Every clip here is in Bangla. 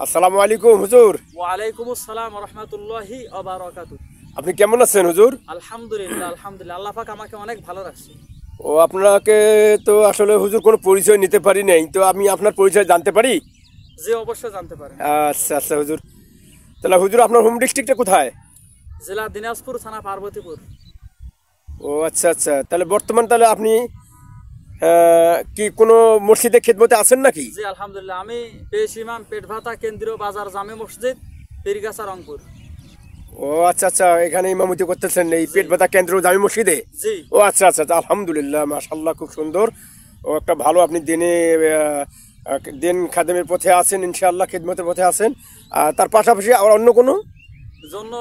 আসসালামু আলাইকুম হুজুর। ওয়ালাইকুম আসসালাম ওয়া রাহমাতুল্লাহি ওয়া বারাকাতুহু। আপনি কেমন আছেন হুজুর? আলহামদুলিল্লাহ আলহামদুলিল্লাহ, আল্লাহ পাক আমাকে অনেক ভালো রাখছে। ও আপনাকে তো আসলে হুজুর কোনো পরিচয় নিতে পারি নাই, তো আমি আপনার পরিচয় জানতে পারি? জি অবশ্যই জানতে পারেন। আচ্ছা আচ্ছা হুজুর, তাহলে হুজুর আপনার হোম ডিস্ট্রিক্টটা কোথায়? জেলা দিনাজপুর, থানা পার্বতীপুর। ও আচ্ছা আচ্ছা, তাহলে বর্তমান তাহলে আপনি কি কোনো মসজিদে খেদমতে আছেন নাকি? জি আলহামদুলিল্লাহ, আমি পেশ ইমাম পেটভাতা কেন্দ্রীয় বাজার জামে মসজিদ, পীরগাছা, রংপুর। ও আচ্ছা আচ্ছা, এখানে ইমামতি করতেছেন এই পেটবাতা কেন্দ্র জামি মসজিদে? জি। ও আচ্ছা আচ্ছা আচ্ছা, আলহামদুলিল্লাহ মাশাআল্লাহ, খুব সুন্দর। ও একটা ভালো, আপনি দিন খাদেমের পথে আছেন, ইনশাআল্লাহ খেদমতের পথে আছেন। তার পাশাপাশি আর অন্য কোনো জন্য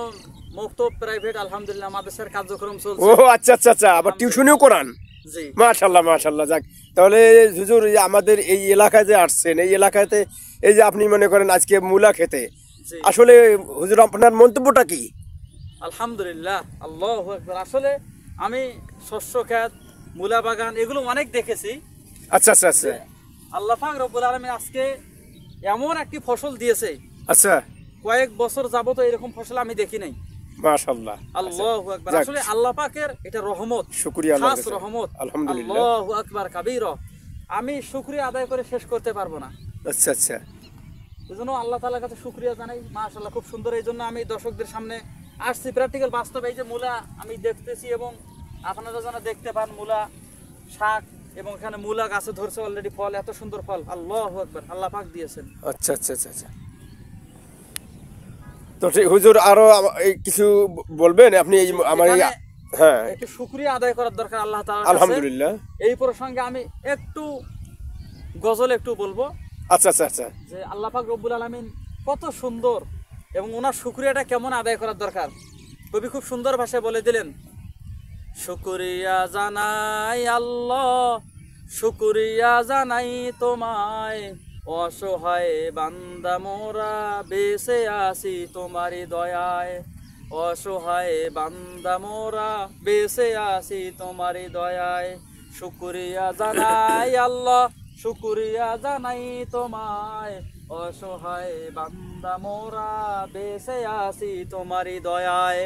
মুক্ত প্রাইভেট আলহামদুলিল্লাহ মাদ্রাসার কার্যক্রম ও চলছে। আচ্ছা আচ্ছা আচ্ছা, আবার টিউশনিও করান? জি মাশাআল্লাহ মাশাআল্লাহ। যাক, তাহলে হুজুর এই আমাদের এই এলাকায় যে আসছেন, এই এলাকাতে এই যে আপনি মনে করেন আজকে মূলা খেতে, জি আসলে হুজুর আপনার মন্তব্যটা কি? আলহামদুলিল্লাহ, আল্লাহু আকবার। আসলে আমি শস্য ক্ষেত, মূলা বাগান এগুলো অনেক দেখেছি। আচ্ছা আচ্ছা আচ্ছা আল্লাহ পাক রব্বুল আলামিন আজকে এমন একটি ফসল দিয়েছে, আচ্ছা, কয়েক বছর যাবত এরকম ফসল আমি দেখি নাই। মাশাআল্লাহ। আল্লাহু আকবার। যাক, আসলে আল্লাহ পাকের এটা রহমত, শুকরিয়া আল্লাহর খাস কাছে। রহমত। আলহামদুলিল্লাহ। আল্লাহু আকবার কাবীরা। আমি শুকরিয়া আদায় করে শেষ করতে পারবো না। আচ্ছা আচ্ছা এজন্য আল্লাহ তাআলার কাছে শুকরিয়া জানাই। মাশাআল্লাহ, খুব সুন্দর। এই জন্য আমি দর্শকদের সামনে আসছি, প্র্যাকটিক্যাল বাস্তবে এই যে মূলা আমি দেখতেছি এবং আপনারা যেন দেখতে পান মূলা শাক, এবং এখানে মূলা গাছে ধরছে অলরেডি ফল, এত সুন্দর ফল। আল্লাহু আকবার, আল্লাহ পাক দিয়েছেন। আচ্ছা আচ্ছা আচ্ছা আচ্ছা। তো ঠিক হুজুর, আরো এই কিছু বলবেন আপনি? এই আমার এই এখানে হ্যাঁ, একটু শুকরিয়া আদায় করার দরকার আল্লাহ তাআলার কাছে। আলহামদুলিল্লাহ। এই প্রসঙ্গে আমি একটু গজল একটু বলবো আচ্ছা আচ্ছা আচ্ছা যে আল্লাহ পাক রব্বুল আলামিন কত সুন্দর এবং ওনার শুকরিয়াটা কেমন আদায় করার দরকার কবি খুব সুন্দর ভাষায় বলে দিলেন। শুকরিয়া জানাই আল্লাহ, শুকরিয়া জানাই তোমায়, অসহায় বান্দা মোরা বেঁচে আছি তোমারই দয়ায়, অসহায় বান্দা মোরা বেঁচে আছি তোমারই দয়ায়। শুকরিয়া জানাই আল্লাহ, শুকরিয়া জানাই তোমায়, অসহায় বান্দা মোরা বেঁচে আছি তোমারই দয়ায়,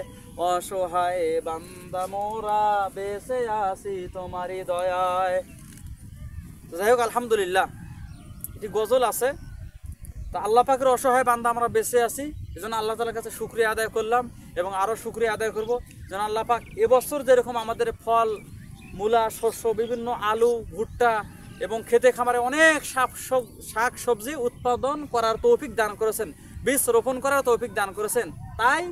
অসহায় বান্দা মোরা বেঁচে আছি তোমারই দয়ায়। যাই হোক, আলহামদুলিল্লাহ, এটি গজল আছে। তা আল্লাহ পাকের অসহায় বান্দা আমরা বেঁচে আছি, এজন্য আল্লাহ তাআলার কাছে শুকরিয়া আদায় করলাম এবং আরও শুকরিয়া আদায় করব যেন আল্লাহ পাক এবছর যেরকম আমাদের ফল, মূলা, শস্য, বিভিন্ন আলু, ভুট্টা এবং খেতে খামারে অনেক শাক সবজি উৎপাদন করার তৌফিক দান করেছেন, বীজ রোপণ করার তৌফিক দান করেছেন। তাই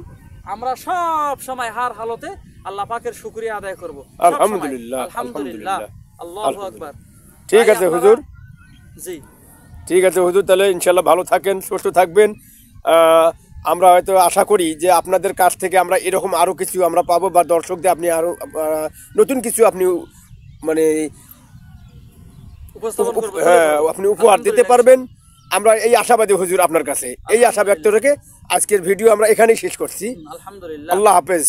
আমরা সব সময় হার হালতে আল্লাহ পাকের শুকরিয়া আদায় করব। আলহামদুলিল্লাহ আলহামদুলিল্লাহ, আল্লাহু আকবার। ঠিক আছে হুজুর। জি ঠিক আছে হুজুর, তাহলে ইনশাল্লাহ ভালো থাকেন, সুস্থ থাকবেন। আমরা হয়তো আশা করি যে আপনাদের কাছ থেকে আমরা এরকম আরও কিছু আমরা পাবো, বা দর্শকদের আপনি আরও নতুন কিছু আপনি মানে উপস্থাপন করব। হ্যাঁ, আপনি উপহার দিতে পারবেন, আমরা এই আশাবাদী হুজুর আপনার কাছে। এই আশা ব্যক্ত রেখে আজকের ভিডিও আমরা এখানেই শেষ করছি। আলহামদুলিল্লাহ। আল্লাহ হাফেজ।